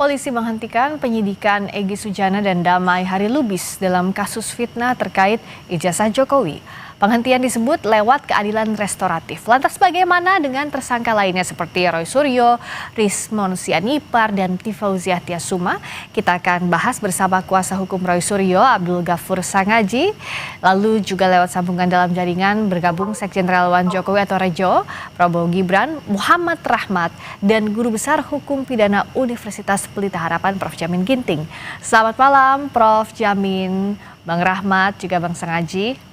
polisi menghentikan penyidikan Egy Sujana dan Damai Harilubis dalam kasus fitnah terkait ijazah Jokowi. Penghentian disebut lewat keadilan restoratif. Lantas bagaimana dengan tersangka lainnya seperti Roy Suryo, Rismon Sianipar, dan Tifauziah Tiasuma? Kita akan bahas bersama kuasa hukum Roy Suryo, Abdul Ghafur Sangaji. Lalu juga lewat sambungan dalam jaringan bergabung Sekjen Relawan Jokowi atau Rejo, Prabowo Gibran, Muhammad Rahmat, dan Guru Besar Hukum Pidana Universitas Pelita Harapan Prof. Jamin Ginting. Selamat malam Prof. Jamin, Bang Rahmat, juga Bang Sangaji.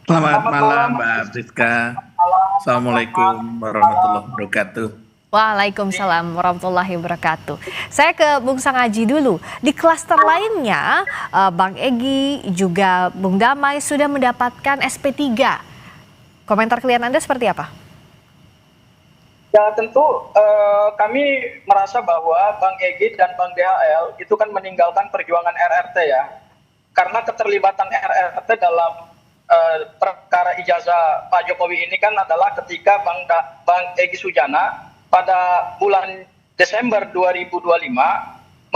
Selamat malam Mbak Friska. Assalamualaikum warahmatullahi wabarakatuh. Waalaikumsalam warahmatullahi wabarakatuh. Saya ke Bung Sangaji dulu. Di klaster lainnya, Bang Egy juga Bung Damai sudah mendapatkan SP3. Komentar klien Anda seperti apa? Ya tentu kami merasa bahwa Bang Egy dan Bang DHL itu kan meninggalkan perjuangan RRT ya. Karena keterlibatan RRT dalam perkara ijazah Pak Jokowi ini kan adalah ketika Bang Egy Sujana pada bulan Desember 2025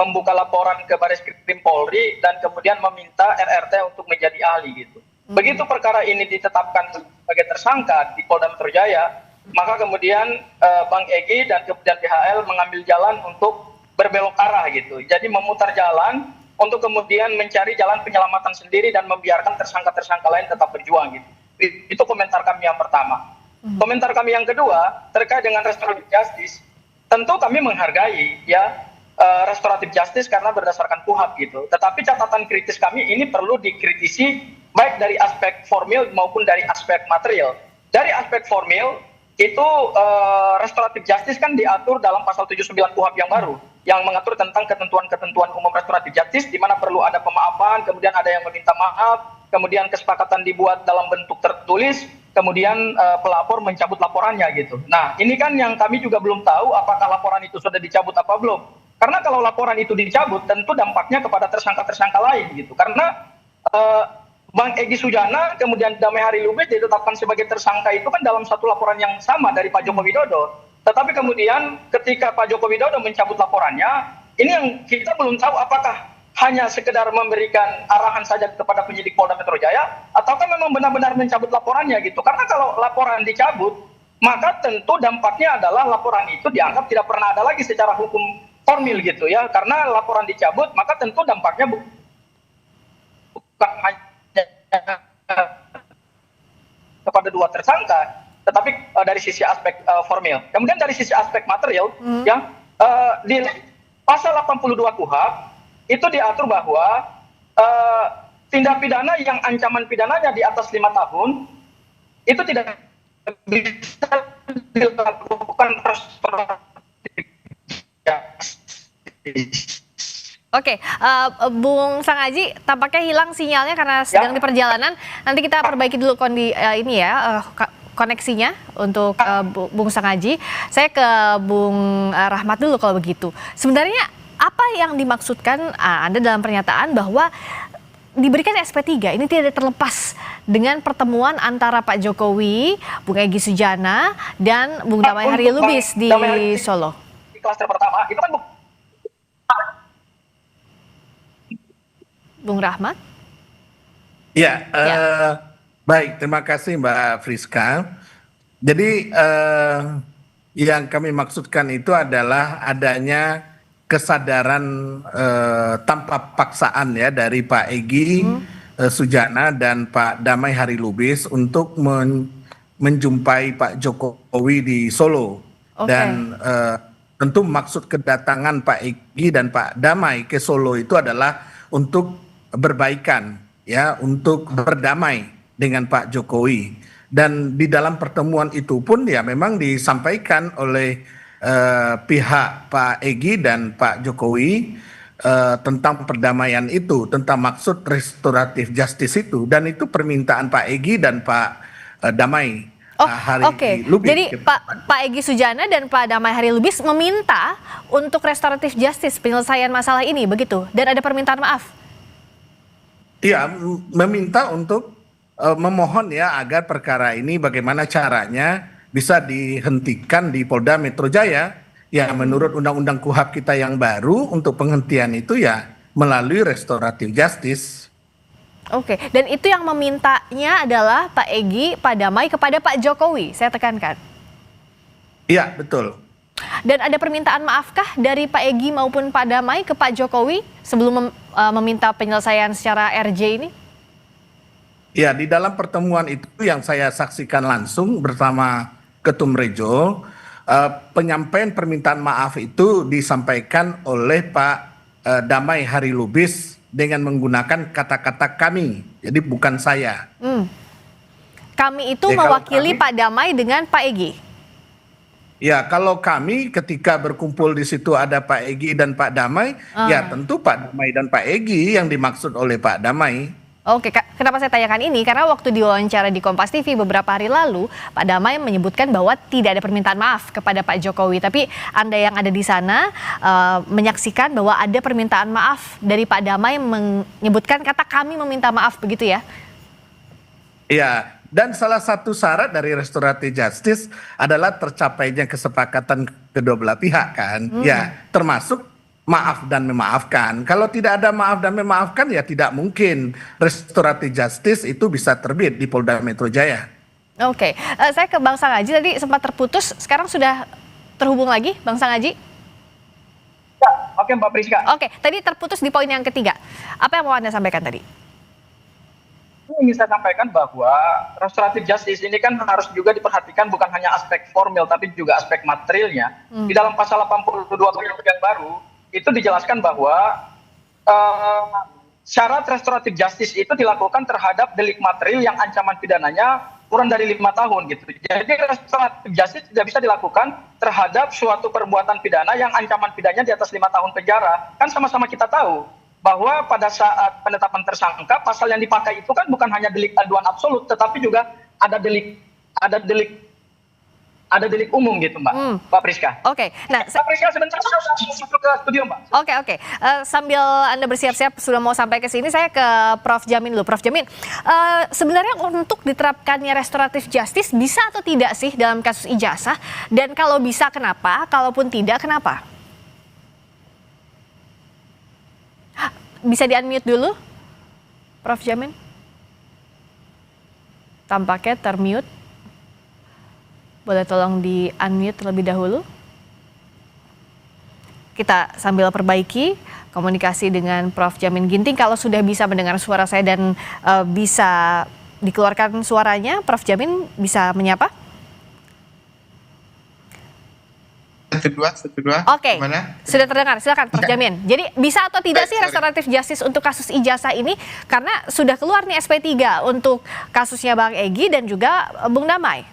membuka laporan ke Bareskrim Polri dan kemudian meminta RRT untuk menjadi ahli gitu. Begitu perkara ini ditetapkan sebagai tersangka di Polda Metro Jaya, maka kemudian Bang Egy dan kemudian DHL mengambil jalan untuk berbelok arah gitu. Jadi memutar jalan untuk kemudian mencari jalan penyelamatan sendiri dan membiarkan tersangka-tersangka lain tetap berjuang gitu. Itu komentar kami yang pertama. Komentar kami yang kedua terkait dengan restoratif justice. Tentu kami menghargai ya restoratif justice karena berdasarkan KUHP gitu. Tetapi catatan kritis kami ini perlu dikritisi baik dari aspek formil maupun dari aspek material. Dari aspek formil itu restoratif justice kan diatur dalam pasal 79 KUHP yang baru yang mengatur tentang ketentuan-ketentuan umum restoratif justice di mana perlu ada pemaafan, kemudian ada yang meminta maaf, kemudian kesepakatan dibuat dalam bentuk tertulis, kemudian pelapor mencabut laporannya gitu. Nah, ini kan yang kami juga belum tahu apakah laporan itu sudah dicabut apa belum. Karena kalau laporan itu dicabut tentu dampaknya kepada tersangka-tersangka lain gitu. Karena Bang Egy Sujana kemudian Damai Harilubis ditetapkan sebagai tersangka itu kan dalam satu laporan yang sama dari Pak Joko Widodo. Tetapi kemudian ketika Pak Joko Widodo mencabut laporannya, ini yang kita belum tahu apakah hanya sekedar memberikan arahan saja kepada penyidik Polda Metro Jaya, ataukah memang benar-benar mencabut laporannya gitu. Karena kalau laporan dicabut, maka tentu dampaknya adalah laporan itu dianggap tidak pernah ada lagi secara hukum formil gitu ya. Karena laporan dicabut, maka tentu dampaknya bukan hanya kepada dua tersangka, tetapi dari sisi aspek formil. Kemudian dari sisi aspek material, ya di pasal 82 KUHP itu diatur bahwa tindak pidana yang ancaman pidananya di atas 5 tahun itu tidak bisa dilakukan restoratif justice. Oke, Bung Sangaji tampaknya hilang sinyalnya karena sedang di perjalanan. Nanti kita perbaiki dulu koneksinya untuk Bung Sangaji. Saya ke Bung Rahmat dulu kalau begitu. Sebenarnya apa yang dimaksudkan Anda dalam pernyataan bahwa diberikan SP3 ini tidak terlepas dengan pertemuan antara Pak Jokowi, Bung Egy Sujana, dan Bung Damai Harilubis di Solo? Di klaster pertama itu kan Bung Rahmat? Ya, baik, terima kasih Mbak Friska. Jadi yang kami maksudkan itu adalah adanya kesadaran tanpa paksaan ya dari Pak Egy Sujana dan Pak Damai Harilubis untuk menjumpai Pak Jokowi di Solo. Dan tentu maksud kedatangan Pak Egy dan Pak Damai ke Solo itu adalah untuk berbaikan ya, untuk berdamai dengan Pak Jokowi. Dan di dalam pertemuan itu pun ya memang disampaikan oleh pihak Pak Egy dan Pak Jokowi tentang perdamaian itu, tentang maksud restoratif justice itu, dan itu permintaan Pak Egy dan Pak Damai Harilubis. Jadi Pak Egy Sujana dan Pak Damai Harilubis meminta untuk restoratif justice, penyelesaian masalah ini begitu, dan ada permintaan maaf. Iya, meminta untuk memohon ya agar perkara ini bagaimana caranya bisa dihentikan di Polda Metro Jaya Ya, menurut Undang-Undang KUHP kita yang baru untuk penghentian itu ya melalui restoratif justice. Oke, dan itu yang memintanya adalah Pak Egy, Pak Damai kepada Pak Jokowi, saya tekankan. Iya, betul. Dan ada permintaan maafkah dari Pak Egy maupun Pak Damai ke Pak Jokowi sebelum meminta penyelesaian secara RJ ini? Ya, di dalam pertemuan itu yang saya saksikan langsung bersama Ketum Rejo, penyampaian permintaan maaf itu disampaikan oleh Pak Damai Hari Lubis dengan menggunakan kata-kata kami, jadi bukan saya. Kami itu Ya, mewakili kami, Pak Damai dengan Pak Egy. Ya, kalau kami ketika berkumpul di situ ada Pak Egy dan Pak Damai, ya tentu Pak Damai dan Pak Egy yang dimaksud oleh Pak Damai. Oke, kenapa saya tanyakan ini? Karena waktu diwawancara di Kompas TV beberapa hari lalu, Pak Damai menyebutkan bahwa tidak ada permintaan maaf kepada Pak Jokowi. Tapi Anda yang ada di sana menyaksikan bahwa ada permintaan maaf dari Pak Damai menyebutkan kata kami meminta maaf, begitu ya? Iya, dan salah satu syarat dari restoratif justice adalah tercapainya kesepakatan kedua belah pihak kan. Ya, termasuk maaf dan memaafkan. Kalau tidak ada maaf dan memaafkan ya tidak mungkin restoratif justice itu bisa terbit di Polda Metro Jaya. Oke, saya ke Bang Sangaji tadi sempat terputus, sekarang sudah terhubung lagi Bang Sangaji? Ya, oke Mbak Priska. Oke, tadi terputus di poin yang ketiga. Apa yang mau Anda sampaikan tadi? Ingin saya sampaikan bahwa restoratif justice ini kan harus juga diperhatikan bukan hanya aspek formil tapi juga aspek materialnya. Di dalam pasal 82 yang baru itu dijelaskan bahwa syarat restoratif justice itu dilakukan terhadap delik material yang ancaman pidananya kurang dari 5 tahun gitu. Jadi restoratif justice tidak bisa dilakukan terhadap suatu perbuatan pidana yang ancaman pidananya di atas 5 tahun penjara. Kan sama-sama kita tahu bahwa pada saat penetapan tersangka pasal yang dipakai itu kan bukan hanya delik aduan absolut tetapi juga ada delik umum gitu Mbak Priska. Oke, nah Mbak Priska sebentar saya masuk ke studio Mbak. Oke. Sambil Anda bersiap-siap sudah mau sampai ke sini, saya ke Prof Jamin dulu. Prof Jamin, sebenarnya untuk diterapkannya restoratif justice bisa atau tidak sih dalam kasus ijazah? Dan kalau bisa kenapa? Kalaupun tidak kenapa? Bisa di-unmute dulu, Prof Jamin? Tampaknya termute. Boleh tolong di-unmute terlebih dahulu. Kita sambil perbaiki komunikasi dengan Prof Jamin Ginting. Kalau sudah bisa mendengar suara saya dan bisa dikeluarkan suaranya, Prof Jamin bisa menyapa? Satu dua. Oke, sudah terdengar. Silakan Prof Jamin. Jadi bisa atau tidak sih restoratif justice untuk kasus ijazah ini? Karena sudah keluar nih SP3 untuk kasusnya Bang Egy dan juga Bung Damai.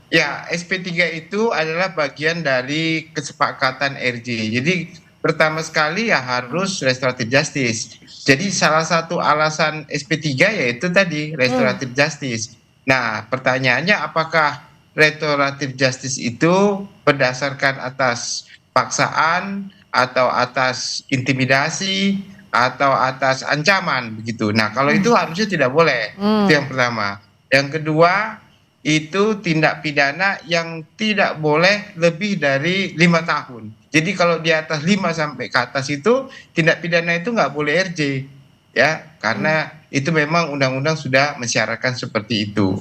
Ya, SP3 itu adalah bagian dari kesepakatan RJ. Jadi pertama sekali ya harus restoratif justice. Jadi salah satu alasan SP3 yaitu tadi restoratif justice. Nah, pertanyaannya apakah restoratif justice itu berdasarkan atas paksaan atau atas intimidasi atau atas ancaman begitu. Nah, kalau itu harusnya tidak boleh. Itu yang pertama. Yang kedua, itu tindak pidana yang tidak boleh lebih dari 5 tahun. Jadi kalau di atas 5 sampai ke atas itu tindak pidana itu nggak boleh RJ, ya, karena itu memang undang-undang sudah mensyaratkan seperti itu.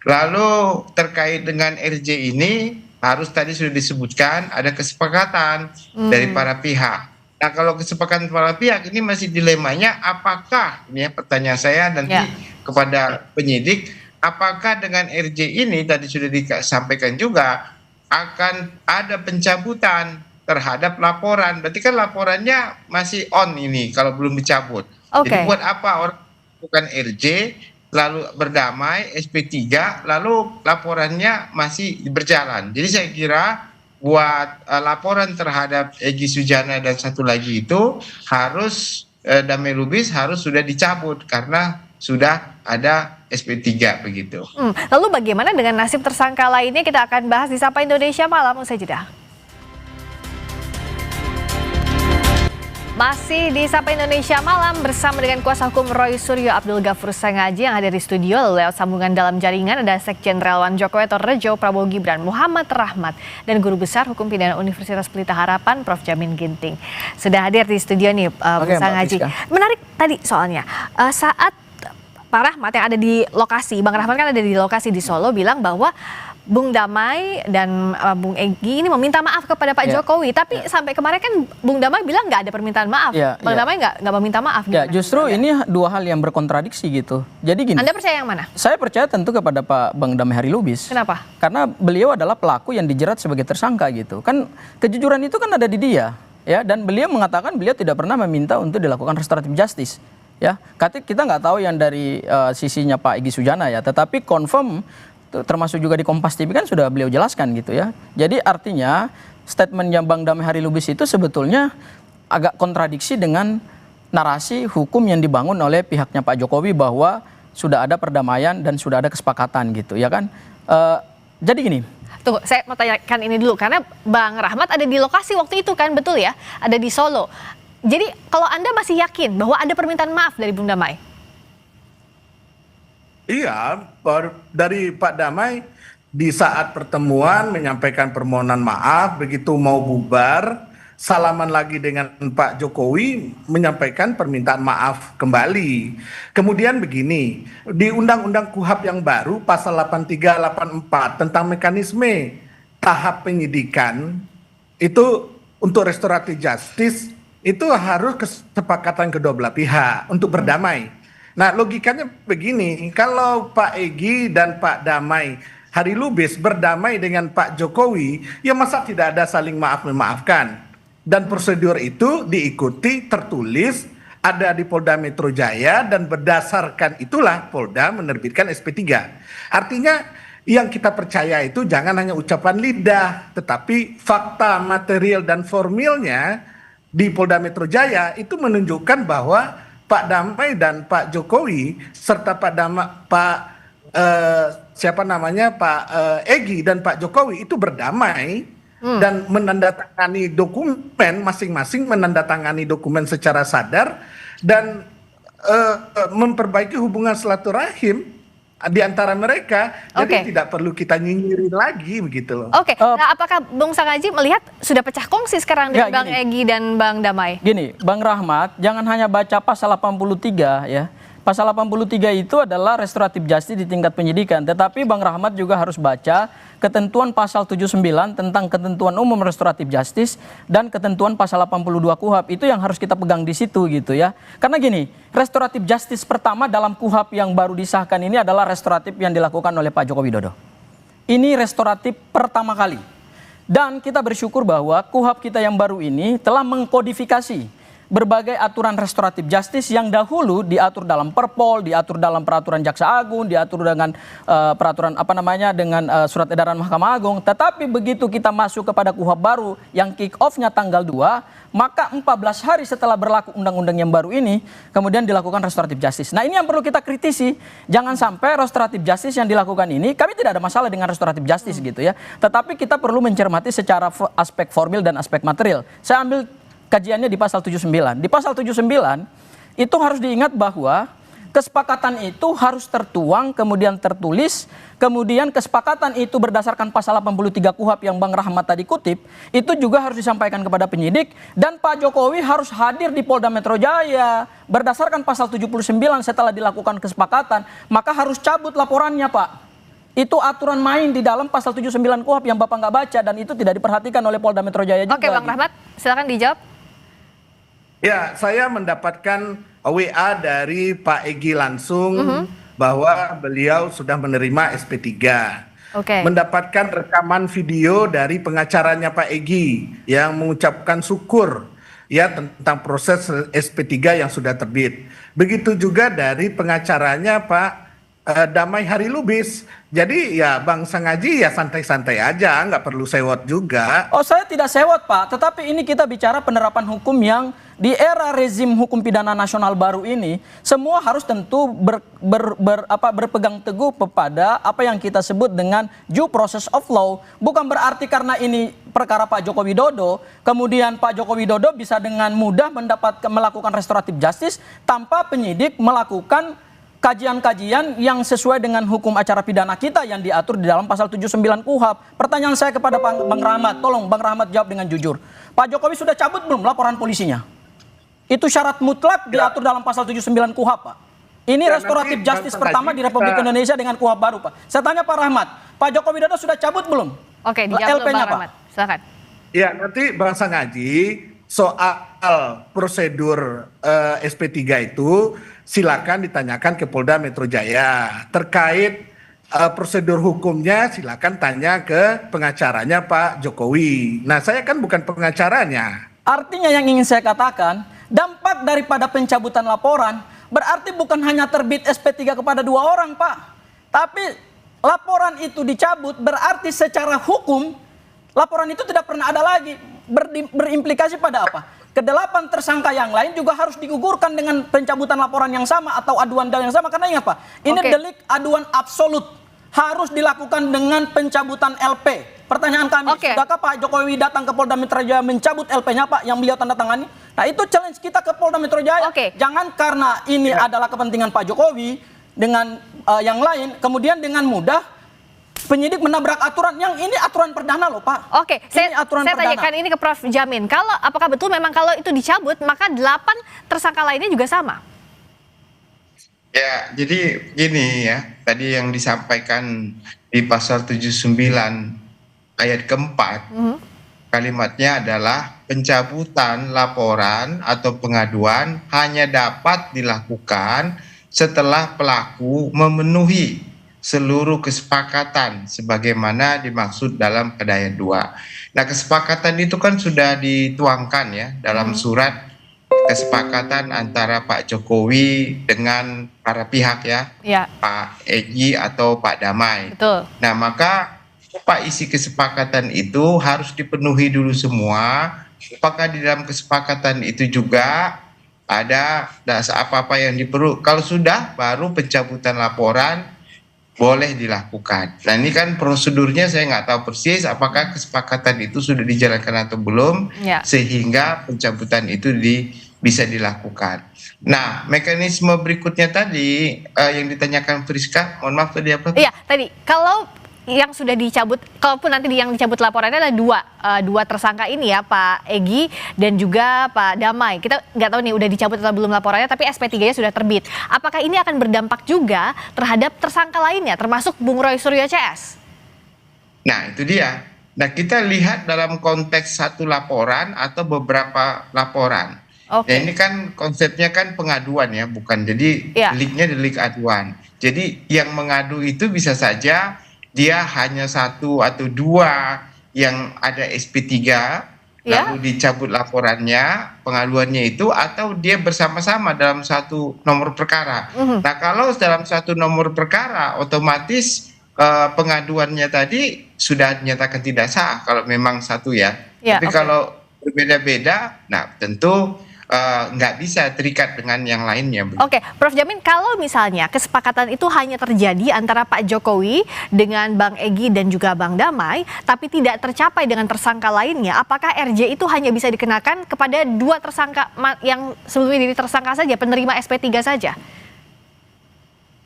Lalu terkait dengan RJ ini harus tadi sudah disebutkan ada kesepakatan dari para pihak. Nah, kalau kesepakatan para pihak ini masih dilemanya apakah, ini ya pertanyaan saya nanti kepada penyidik, apakah dengan RJ ini tadi sudah disampaikan juga akan ada pencabutan terhadap laporan. Berarti kan laporannya masih on ini kalau belum dicabut. Jadi buat apa orang bukan RJ lalu berdamai SP3 lalu laporannya masih berjalan. Jadi saya kira buat laporan terhadap Egy Sujana dan satu lagi itu harus Damai Lubis harus sudah dicabut karena sudah ada SP3 begitu. Lalu bagaimana dengan nasib tersangka lainnya? Kita akan bahas di Sapa Indonesia Malam usai jeda. Masih di Sapa Indonesia Malam bersama dengan kuasa hukum Roy Suryo Abdul Ghafur Sangaji yang hadir di studio. Lewat sambungan dalam jaringan ada Sekjen Relawan Jokowi atau Rejo Prabowo Gibran Muhammad Rahmat dan Guru Besar Hukum Pidana Universitas Pelita Harapan Prof. Jamin Ginting. Sudah hadir di studio nih Bu Sangaji. Menarik tadi soalnya saat Pak Rahmat yang ada di lokasi, Bang Rahmat kan ada di lokasi di Solo bilang bahwa Bung Damai dan Bung Egy ini meminta maaf kepada Pak Jokowi, tapi sampai kemarin kan Bung Damai bilang nggak ada permintaan maaf, Bang Damai nggak meminta maaf. Ya, justru ini dua hal yang berkontradiksi gitu. Jadi gini. Anda percaya yang mana? Saya percaya tentu kepada Pak Bang Damai Hari Lubis. Kenapa? Karena beliau adalah pelaku yang dijerat sebagai tersangka gitu. Kan kejujuran itu kan ada di dia, ya. Dan beliau mengatakan beliau tidak pernah meminta untuk dilakukan restoratif justice. Ya, kita nggak tahu yang dari sisinya Pak Egy Sujana ya, tetapi confirm termasuk juga di Kompas TV kan sudah beliau jelaskan gitu ya. Jadi artinya statementnya Bang Damai Hari Lubis itu sebetulnya agak kontradiksi dengan narasi hukum yang dibangun oleh pihaknya Pak Jokowi bahwa sudah ada perdamaian dan sudah ada kesepakatan gitu ya kan. Jadi gini. Tuh, saya mau tanyakan ini dulu karena Bang Rahmat ada di lokasi waktu itu kan, betul ya? Ada di Solo. Jadi kalau Anda masih yakin bahwa ada permintaan maaf dari Bung Damai? Iya, dari Pak Damai di saat pertemuan menyampaikan permohonan maaf, begitu mau bubar, salaman lagi dengan Pak Jokowi menyampaikan permintaan maaf kembali. Kemudian begini, di Undang-Undang KUHP yang baru pasal 83, 84 tentang mekanisme tahap penyidikan itu untuk restoratif justice itu harus kesepakatan kedua belah pihak untuk berdamai. Nah, logikanya begini, kalau Pak Egy dan Pak Damai Hari Lubis berdamai dengan Pak Jokowi, ya masa tidak ada saling maaf-memaafkan. Dan prosedur itu diikuti, tertulis, ada di Polda Metro Jaya, dan berdasarkan itulah Polda menerbitkan SP3. Artinya yang kita percaya itu jangan hanya ucapan lidah, tetapi fakta, material, dan formilnya di Polda Metro Jaya itu menunjukkan bahwa Pak Damai dan Pak Jokowi serta Pak Egy dan Pak Jokowi itu berdamai dan menandatangani dokumen, masing-masing menandatangani dokumen secara sadar dan memperbaiki hubungan silaturahim di antara mereka. Jadi tidak perlu kita nyinyirin lagi begitu loh. Nah, apakah Bung Sangaji melihat sudah pecah kongsi sekarang dengan Bang Egy dan Bang Damai? Gini, Bang Rahmat, jangan hanya baca pasal 83 ya. Pasal 83 itu adalah restoratif justice di tingkat penyidikan, tetapi Bang Rahmat juga harus baca ketentuan pasal 79 tentang ketentuan umum restoratif justice dan ketentuan pasal 82 KUHP. Itu yang harus kita pegang di situ gitu ya. Karena gini, restoratif justice pertama dalam KUHP yang baru disahkan ini adalah restoratif yang dilakukan oleh Pak Joko Widodo. Ini restoratif pertama kali. Dan kita bersyukur bahwa KUHP kita yang baru ini telah mengkodifikasi berbagai aturan restoratif justice yang dahulu diatur dalam Perpol, diatur dalam peraturan Jaksa Agung, diatur dengan peraturan dengan surat edaran Mahkamah Agung. Tetapi begitu kita masuk kepada KUHP baru yang kick off-nya tanggal 2, maka 14 hari setelah berlaku undang-undang yang baru ini, kemudian dilakukan restoratif justice. Nah, ini yang perlu kita kritisi. Jangan sampai restoratif justice yang dilakukan ini, kami tidak ada masalah dengan restoratif justice gitu ya. Tetapi kita perlu mencermati secara aspek formil dan aspek material. Saya ambil kajiannya di pasal 79. Di pasal 79 itu harus diingat bahwa kesepakatan itu harus tertuang, kemudian tertulis, kemudian kesepakatan itu berdasarkan pasal 83 KUHP yang Bang Rahmat tadi kutip, itu juga harus disampaikan kepada penyidik, dan Pak Jokowi harus hadir di Polda Metro Jaya. Berdasarkan pasal 79 setelah dilakukan kesepakatan, maka harus cabut laporannya, Pak. Itu aturan main di dalam pasal 79 KUHP yang Bapak nggak baca, dan itu tidak diperhatikan oleh Polda Metro Jaya juga. Oke, Bang Rahmat, silakan dijawab. Ya, saya mendapatkan WA dari Pak Egy langsung bahwa beliau sudah menerima SP3. Mendapatkan rekaman video dari pengacaranya Pak Egy yang mengucapkan syukur ya tentang proses SP3 yang sudah terbit. Begitu juga dari pengacaranya Pak Damai Hari Lubis. Jadi ya Bang Sangaji ya santai-santai aja, nggak perlu sewot juga. Oh, saya tidak sewot, Pak. Tetapi ini kita bicara penerapan hukum yang di era rezim hukum pidana nasional baru ini, semua harus tentu berpegang teguh kepada apa yang kita sebut dengan due process of law. Bukan berarti karena ini perkara Pak Joko Widodo, kemudian Pak Joko Widodo bisa dengan mudah melakukan restoratif justice tanpa penyidik melakukan kajian-kajian yang sesuai dengan hukum acara pidana kita yang diatur di dalam pasal 79 KUHP. Pertanyaan saya kepada Bang Rahmat, tolong Bang Rahmat jawab dengan jujur. Pak Jokowi sudah cabut belum laporan polisinya? Itu syarat mutlak diatur dalam pasal 79 KUHP, Pak. Ini restoratif justice pertama di Republik Indonesia dengan KUHP baru, Pak. Saya tanya Pak Rahmat, Pak Joko Widodo sudah cabut belum? Oke, dijawab dulu Bang Rahmat. Silakan. Ya, nanti Bang Sangaji soal prosedur SP3 itu silakan ditanyakan ke Polda Metro Jaya. Terkait prosedur hukumnya silakan tanya ke pengacaranya Pak Jokowi. Nah, saya kan bukan pengacaranya. Artinya yang ingin saya katakan, dampak daripada pencabutan laporan berarti bukan hanya terbit SP3 kepada 2 orang, Pak. Tapi laporan itu dicabut berarti secara hukum laporan itu tidak pernah ada lagi. Berimplikasi pada apa? Kedelapan tersangka yang lain juga harus digugurkan dengan pencabutan laporan yang sama atau aduan yang sama. Karena ini apa? Ini delik aduan absolut. Harus dilakukan dengan pencabutan LP. Pertanyaan kami, sudahkah Pak Jokowi datang ke Polda Metro Jaya mencabut LP-nya, Pak, yang beliau tanda tangani? Nah, itu challenge kita ke Polda Metro Jaya. Jangan karena ini adalah kepentingan Pak Jokowi dengan yang lain, kemudian dengan mudah penyidik menabrak aturan. Yang ini aturan perdana loh, Pak. Oke, saya tanyakan ini ke Prof. Jamin. Apakah betul memang kalau itu dicabut, maka 8 tersangka lainnya juga sama? Ya, jadi gini ya, tadi yang disampaikan di pasal 79 ayat keempat, kalimatnya adalah pencabutan laporan atau pengaduan hanya dapat dilakukan setelah pelaku memenuhi seluruh kesepakatan sebagaimana dimaksud dalam pada ayat 2. Nah, kesepakatan itu kan sudah dituangkan ya dalam surat kesepakatan antara Pak Jokowi dengan para pihak ya. Pak Egy atau Pak Damai. Betul. Nah, maka apa isi kesepakatan itu harus dipenuhi dulu semua. Apakah di dalam kesepakatan itu juga ada apa-apa yang diperlu? Kalau sudah, baru pencabutan laporan boleh dilakukan. Nah, ini kan prosedurnya saya nggak tahu persis apakah kesepakatan itu sudah dijalankan atau belum, sehingga pencabutan itu bisa dilakukan. Nah, mekanisme berikutnya tadi yang ditanyakan Friska, mohon maaf tadi apa? Iya, tadi kalau yang sudah dicabut, kalaupun nanti yang dicabut laporannya adalah dua tersangka ini ya, Pak Egy dan juga Pak Damai. Kita nggak tahu nih udah dicabut atau belum laporannya, tapi SP3-nya sudah terbit. Apakah ini akan berdampak juga terhadap tersangka lainnya, termasuk Bung Roy Suryo CS? Nah, itu dia. Nah, kita lihat dalam konteks satu laporan atau beberapa laporan. Nah, ini kan konsepnya kan pengaduan ya, bukan jadi deliknya delik aduan. Jadi yang mengadu itu bisa saja dia hanya 1 atau 2 yang ada SP3 lalu dicabut laporannya, pengaduannya itu, atau dia bersama-sama dalam satu nomor perkara. Nah, kalau dalam satu nomor perkara otomatis pengaduannya tadi sudah dinyatakan tidak sah kalau memang satu ya. Tapi kalau berbeda-beda, nah tentu nggak bisa terikat dengan yang lainnya. Oke, Prof. Jamin, kalau misalnya kesepakatan itu hanya terjadi antara Pak Jokowi dengan Bang Egy dan juga Bang Damai, tapi tidak tercapai dengan tersangka lainnya, apakah RJ itu hanya bisa dikenakan kepada 2 tersangka yang sebelumnya jadi tersangka saja, penerima SP3 saja?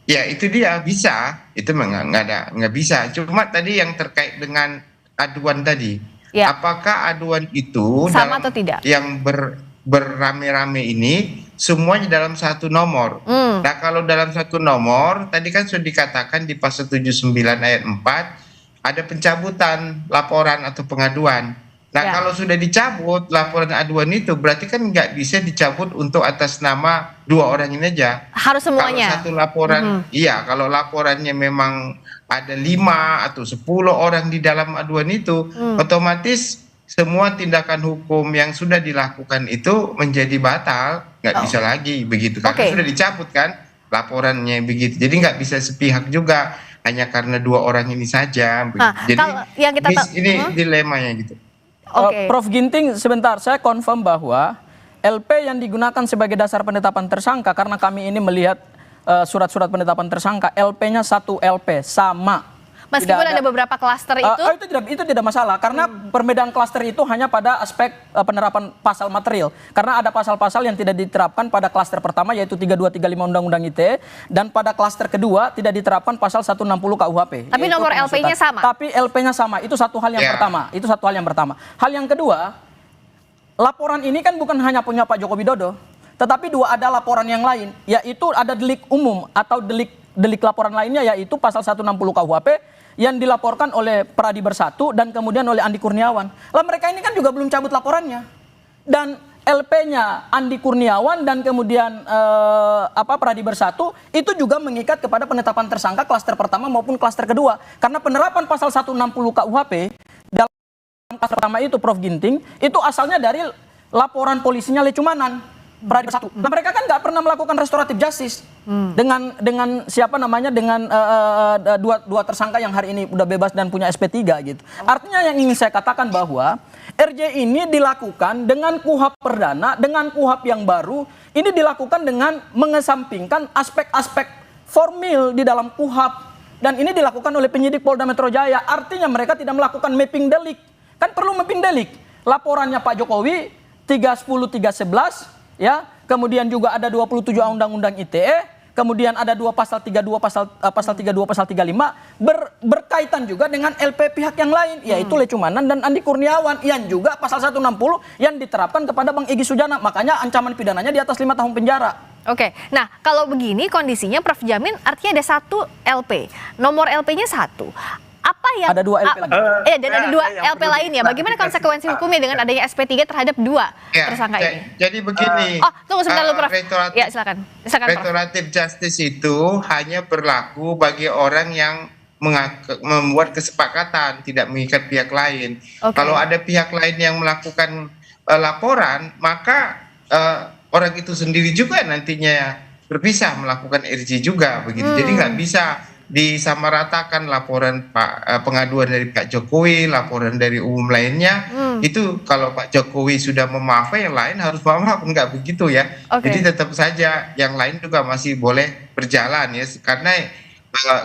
Ya, itu dia, bisa. Itu nggak bisa. Cuma tadi yang terkait dengan aduan tadi, apakah aduan itu sama atau tidak? Yang berame-rame ini semuanya dalam satu nomor. Nah, kalau dalam satu nomor tadi kan sudah dikatakan di pasal 79 ayat 4 ada pencabutan laporan atau pengaduan. Nah, kalau sudah dicabut laporan aduan itu berarti kan nggak bisa dicabut untuk atas nama 2 orang ini aja. Harus semuanya. Kalau satu laporan, kalau laporannya memang ada 5 atau 10 orang di dalam aduan itu, otomatis semua tindakan hukum yang sudah dilakukan itu menjadi batal, nggak bisa lagi begitu, karena sudah dicabut kan laporannya begitu. Jadi nggak bisa sepihak juga hanya karena 2 orang ini saja. Jadi yang kita ini dilemanya gitu. Prof Ginting, sebentar, saya confirm bahwa LP yang digunakan sebagai dasar penetapan tersangka, karena kami ini melihat surat-surat penetapan tersangka, LP-nya 1 LP sama. Meskipun ada beberapa klaster itu? Itu tidak masalah, karena perbedaan klaster itu hanya pada aspek penerapan pasal material. Karena ada pasal-pasal yang tidak diterapkan pada klaster pertama, yaitu 3235 Undang-Undang ITE, dan pada klaster kedua tidak diterapkan pasal 160 KUHP. Tapi nomor LP-nya sama? Tapi LP-nya sama, itu satu hal yang pertama. Itu satu hal yang pertama. Hal yang kedua, laporan ini kan bukan hanya punya Pak Joko Widodo, tetapi ada laporan yang lain, yaitu ada delik umum atau delik laporan lainnya, yaitu pasal 160 KUHP, yang dilaporkan oleh Pradi Bersatu dan kemudian oleh Andi Kurniawan. Lah mereka ini kan juga belum cabut laporannya. Dan LP-nya Andi Kurniawan dan kemudian Pradi Bersatu itu juga mengikat kepada penetapan tersangka klaster pertama maupun klaster kedua. Karena penerapan pasal 160 KUHP dalam klaster pertama itu, Prof Ginting, itu asalnya dari laporan polisinya Lecumanan. Pradi Bersatu. Nah, mereka kan nggak pernah melakukan restoratif justice dengan siapa namanya, dengan dua tersangka yang hari ini udah bebas dan punya SP3 gitu. Artinya yang ingin saya katakan bahwa RJ ini dilakukan dengan KUHP perdana, dengan KUHP yang baru, ini dilakukan dengan mengesampingkan aspek-aspek formil di dalam KUHP, dan ini dilakukan oleh penyidik Polda Metro Jaya. Artinya mereka tidak melakukan mapping delik. Kan perlu mapping delik. Laporannya Pak Jokowi 310 311 ya, kemudian juga ada 27 Undang-Undang ITE, kemudian ada pasal 32 pasal 35 berkaitan juga dengan LP pihak yang lain, yaitu Lecumanan dan Andi Kurniawan, yang juga pasal 160 yang diterapkan kepada Bang Egy Sujana, makanya ancaman pidananya di atas 5 tahun penjara. Oke, nah kalau begini kondisinya Prof Jamin, artinya ada 1 LP, nomor LP-nya 1. Apa yang ada 2 LP lagi. Dan ada 2 LP lainnya. Bagaimana konsekuensi hukumnya dengan adanya SP3 terhadap 2 tersangka ini? Jadi begini. Tunggu sebentar dulu, Prof. Ya, silakan. Restoratif justice itu hanya berlaku bagi orang yang membuat kesepakatan, tidak mengikat pihak lain. Kalau ada pihak lain yang melakukan laporan, maka orang itu sendiri juga nantinya berpisah melakukan RJ juga begitu. Jadi nggak bisa disamaratakan laporan pengaduan dari Pak Jokowi, laporan dari umum lainnya. Itu kalau Pak Jokowi sudah memaafkan, yang lain harus memaaf, enggak begitu ya. Jadi tetap saja yang lain juga masih boleh berjalan ya, karena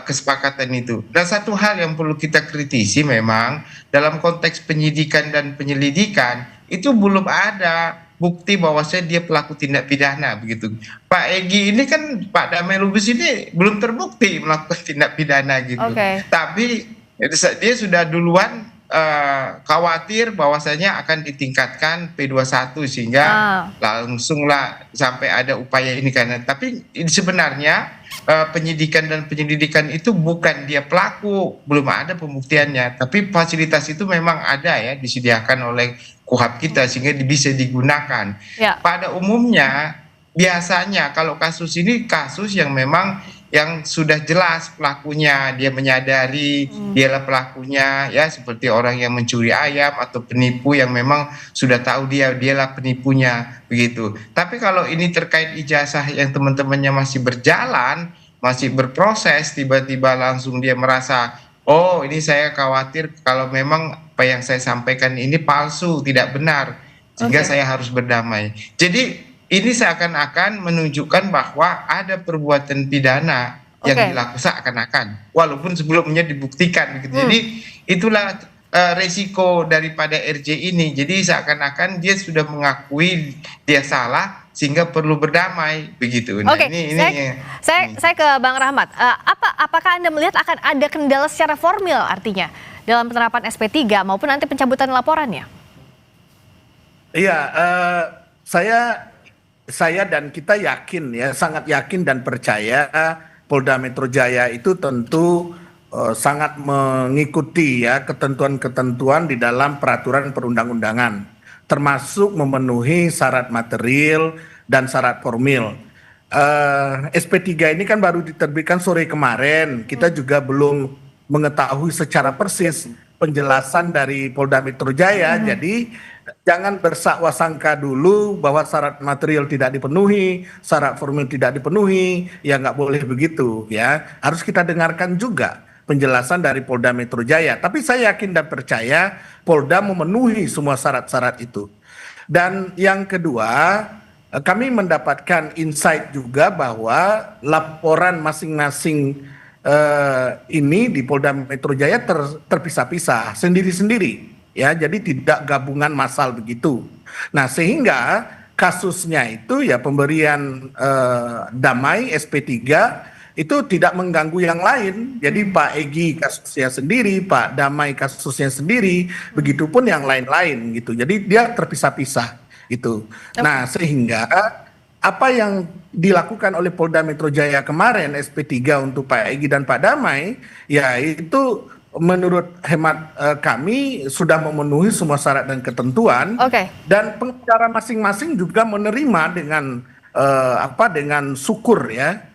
kesepakatan itu. Dan satu hal yang perlu kita kritisi memang dalam konteks penyidikan dan penyelidikan itu belum ada bukti bahwasanya dia pelaku tindak pidana begitu. Pak Egy ini kan, Pak Damai Lubis ini belum terbukti melakukan tindak pidana gitu. Tapi dia sudah duluan khawatir bahwasanya akan ditingkatkan P21 sehingga langsunglah sampai ada upaya ini, karena tapi sebenarnya penyidikan dan penyelidikan itu bukan dia pelaku, belum ada pembuktiannya, tapi fasilitas itu memang ada ya, disediakan oleh KUHP kita sehingga bisa digunakan. Pada umumnya biasanya kalau kasus ini kasus yang memang yang sudah jelas pelakunya, dia menyadari dialah pelakunya ya, seperti orang yang mencuri ayam atau penipu yang memang sudah tahu dialah penipunya begitu. Tapi kalau ini terkait ijazah yang teman-temannya masih berjalan, masih berproses, tiba-tiba langsung dia merasa, oh ini saya khawatir kalau memang apa yang saya sampaikan ini palsu, tidak benar, sehingga saya harus berdamai. Jadi ini seakan-akan menunjukkan bahwa ada perbuatan pidana yang dilakukan seakan-akan, walaupun sebelumnya dibuktikan begitu. Jadi itulah resiko daripada RJ ini. Jadi seakan-akan dia sudah mengakui dia salah sehingga perlu berdamai begitu. Nah, saya ke Bang Rahmat. Apakah Anda melihat akan ada kendala secara formil artinya dalam penerapan SP3 maupun nanti pencabutan laporannya? Iya, saya dan kita yakin ya, sangat yakin dan percaya Polda Metro Jaya itu tentu sangat mengikuti ya ketentuan-ketentuan di dalam peraturan perundang-undangan, termasuk memenuhi syarat material dan syarat formil. SP3 ini kan baru diterbitkan sore kemarin, kita juga belum mengetahui secara persis penjelasan dari Polda Metro Jaya. Jadi jangan bersangka dulu bahwa syarat material tidak dipenuhi, syarat formil tidak dipenuhi, ya nggak boleh begitu ya. Harus kita dengarkan juga penjelasan dari Polda Metro Jaya. Tapi saya yakin dan percaya Polda memenuhi semua syarat-syarat itu. Dan yang kedua, kami mendapatkan insight juga bahwa laporan masing-masing ini di Polda Metro Jaya terpisah-pisah sendiri-sendiri, ya, jadi tidak gabungan massal begitu. Nah, sehingga kasusnya itu ya pemberian damai SP3 itu tidak mengganggu yang lain. Jadi Pak Egy kasusnya sendiri, Pak Damai kasusnya sendiri, begitupun yang lain-lain gitu. Jadi dia terpisah-pisah gitu. Nah, sehingga apa yang dilakukan oleh Polda Metro Jaya kemarin SP3 untuk Pak Egy dan Pak Damai, ya itu menurut hemat kami sudah memenuhi semua syarat dan ketentuan. Dan pengacara masing-masing juga menerima dengan syukur ya.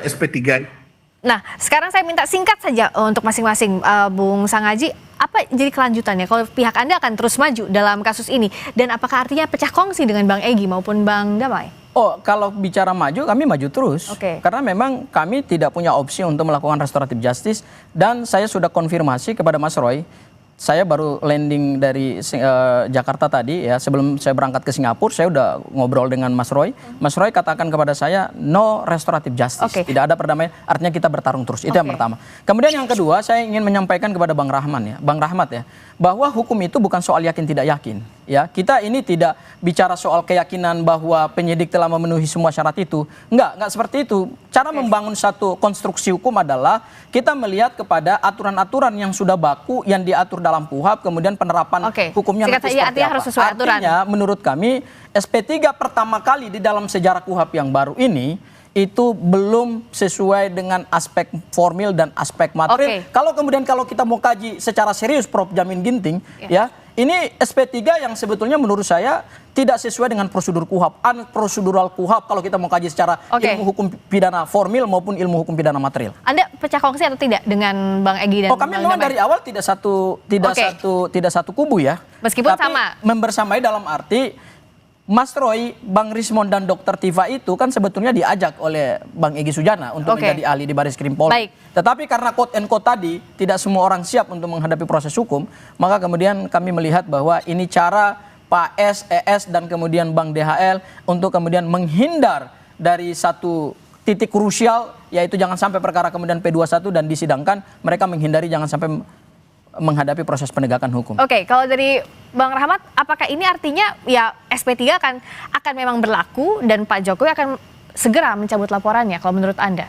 SP3. Nah, sekarang saya minta singkat saja untuk masing-masing, Bung Sangaji, apa jadi kelanjutannya kalau pihak Anda akan terus maju dalam kasus ini, dan apakah artinya pecah kongsi dengan Bang Egy maupun Bang Damai? Oh, kalau bicara maju, kami maju terus. Karena memang kami tidak punya opsi untuk melakukan restoratif justice, dan saya sudah konfirmasi kepada Mas Roy. Saya baru landing dari Jakarta tadi ya, sebelum saya berangkat ke Singapura, saya udah ngobrol dengan Mas Roy. Mas Roy katakan kepada saya, no restoratif justice, tidak ada perdamaian, artinya kita bertarung terus. Itu yang pertama. Kemudian yang kedua, saya ingin menyampaikan kepada Bang Rahmat ya, bahwa hukum itu bukan soal yakin tidak yakin. Ya, kita ini tidak bicara soal keyakinan bahwa penyidik telah memenuhi semua syarat itu. Enggak seperti itu. Cara membangun satu konstruksi hukum adalah kita melihat kepada aturan-aturan yang sudah baku, yang diatur dalam KUHP, kemudian penerapan hukumnya nanti seperti apa. Harus sesuai aturan. Artinya menurut kami SP3 pertama kali di dalam sejarah KUHP yang baru ini itu belum sesuai dengan aspek formil dan aspek material. Kalau kita mau kaji secara serius, Prof. Jamin Ginting, ya, ini SP3 yang sebetulnya menurut saya tidak sesuai dengan prosedur KUHP, prosedural KUHP kalau kita mau kaji secara ilmu hukum pidana formil maupun ilmu hukum pidana material. Anda pecah kongsi atau tidak dengan Bang Egy dan kami memang dari awal tidak satu kubu ya. Meskipun tapi sama. Membersamai dalam arti Mas Roy, Bang Rismon dan Dr. Tiva itu kan sebetulnya diajak oleh Bang Egy Sujana untuk menjadi ahli di Baris Krim Polri. Tetapi karena quote and quote tadi tidak semua orang siap untuk menghadapi proses hukum, maka kemudian kami melihat bahwa ini cara Pak S, ES dan kemudian Bang DHL untuk kemudian menghindar dari satu titik krusial, yaitu jangan sampai perkara kemudian P21 dan disidangkan, mereka menghindari jangan sampai menghadapi proses penegakan hukum. Kalau dari Bang Rahmat, apakah ini artinya ya SP3 akan memang berlaku dan Pak Jokowi akan segera mencabut laporannya kalau menurut Anda?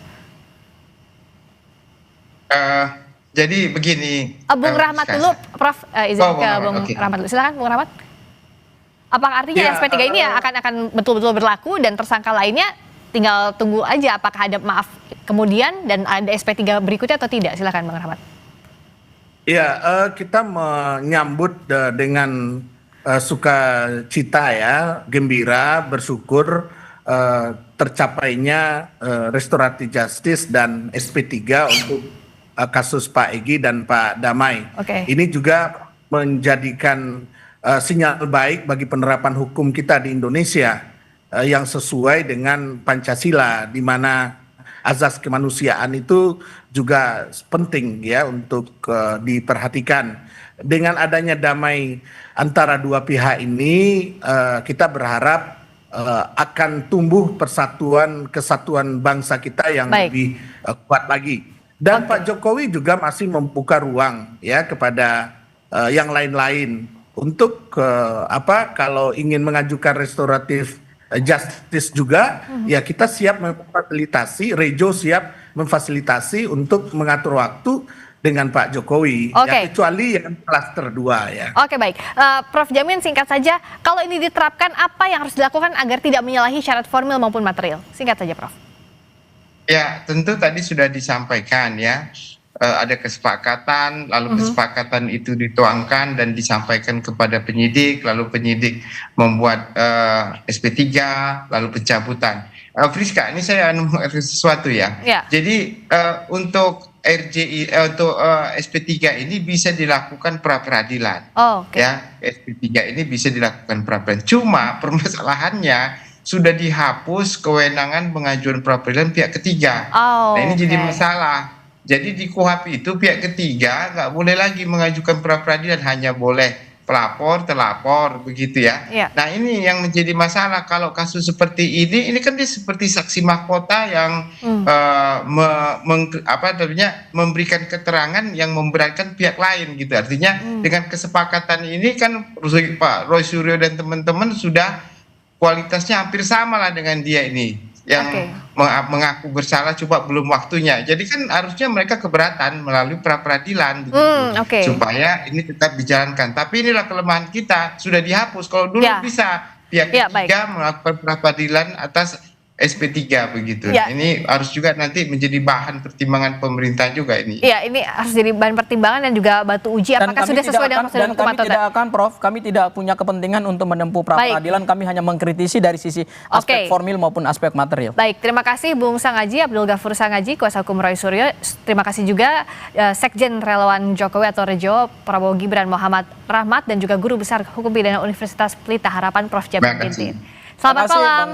Jadi begini. Bung Rahmat dulu, Prof. Izin ke Bung Rahmat dulu. Silakan Bung Rahmat. Apakah artinya SP3 ini akan betul-betul berlaku dan tersangka lainnya tinggal tunggu aja apakah ada maaf kemudian dan ada SP3 berikutnya atau tidak? Silakan Bang Rahmat. Ya, kita menyambut dengan sukacita ya, gembira, bersyukur tercapainya restoratif justice dan SP3 untuk kasus Pak Egy dan Pak Damai. Ini juga menjadikan sinyal baik bagi penerapan hukum kita di Indonesia yang sesuai dengan Pancasila, di mana azas kemanusiaan itu juga penting ya untuk diperhatikan. Dengan adanya damai antara dua pihak ini, kita berharap akan tumbuh kesatuan bangsa kita yang lebih kuat lagi. Dan Pak Jokowi juga masih membuka ruang ya kepada yang lain-lain untuk kalau ingin mengajukan restoratif justice juga, ya kita siap memfasilitasi, Rejo siap memfasilitasi untuk mengatur waktu dengan Pak Jokowi, ya, kecuali yang klaster 2 ya. Baik. Prof. Jamin, singkat saja, kalau ini diterapkan apa yang harus dilakukan agar tidak menyalahi syarat formil maupun material? Singkat saja, Prof. Ya, tentu tadi sudah disampaikan ya. Ada kesepakatan, lalu kesepakatan itu dituangkan dan disampaikan kepada penyidik, lalu penyidik membuat SP3, lalu pencabutan. Friska, ini saya sesuatu ya. Jadi untuk untuk SP3 ini bisa dilakukan pra peradilan. Ya, SP3 ini bisa dilakukan pra peradilan. Cuma permasalahannya sudah dihapus kewenangan pengajuan pra peradilan pihak ketiga. Nah, ini jadi masalah. Jadi di KUHP itu pihak ketiga nggak boleh lagi mengajukan pra peradilan, hanya boleh pelapor, terlapor, begitu ya. Iya. Nah ini yang menjadi masalah kalau kasus seperti ini kan dia seperti saksi mahkota yang memberikan keterangan yang memberatkan pihak lain gitu. Artinya dengan kesepakatan ini kan Pak Roy Suryo dan teman-teman sudah kualitasnya hampir sama lah dengan dia ini yang mengaku bersalah coba belum waktunya. Jadi kan harusnya mereka keberatan melalui pra peradilan supaya ini tetap dijalankan. Tapi inilah kelemahan kita, sudah dihapus. Kalau dulu bisa pihak ketiga melakukan pra peradilan atas SP3 begitu. Ya. Ini harus juga nanti menjadi bahan pertimbangan pemerintah juga ini. Iya, ini harus jadi bahan pertimbangan dan juga batu uji apakah sudah sesuai dengan prosedur hukum atau tidak. Prof, kami tidak punya kepentingan untuk menempuh pra peradilan, kami hanya mengkritisi dari sisi aspek formil maupun aspek material. Baik, terima kasih Bung Sangaji, Abdul Ghafur Sangaji, kuasa hukum Roy Suryo. Terima kasih juga Sekjen Relawan Jokowi atau Rejo Prabowo Gibran Muhammad Rahmat dan juga Guru Besar Hukum Pidana Universitas Pelita Harapan Prof. Jamin Ginting. Selamat malam.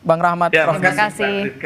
Bang Rahmat, Ya, Prof. terima kasih.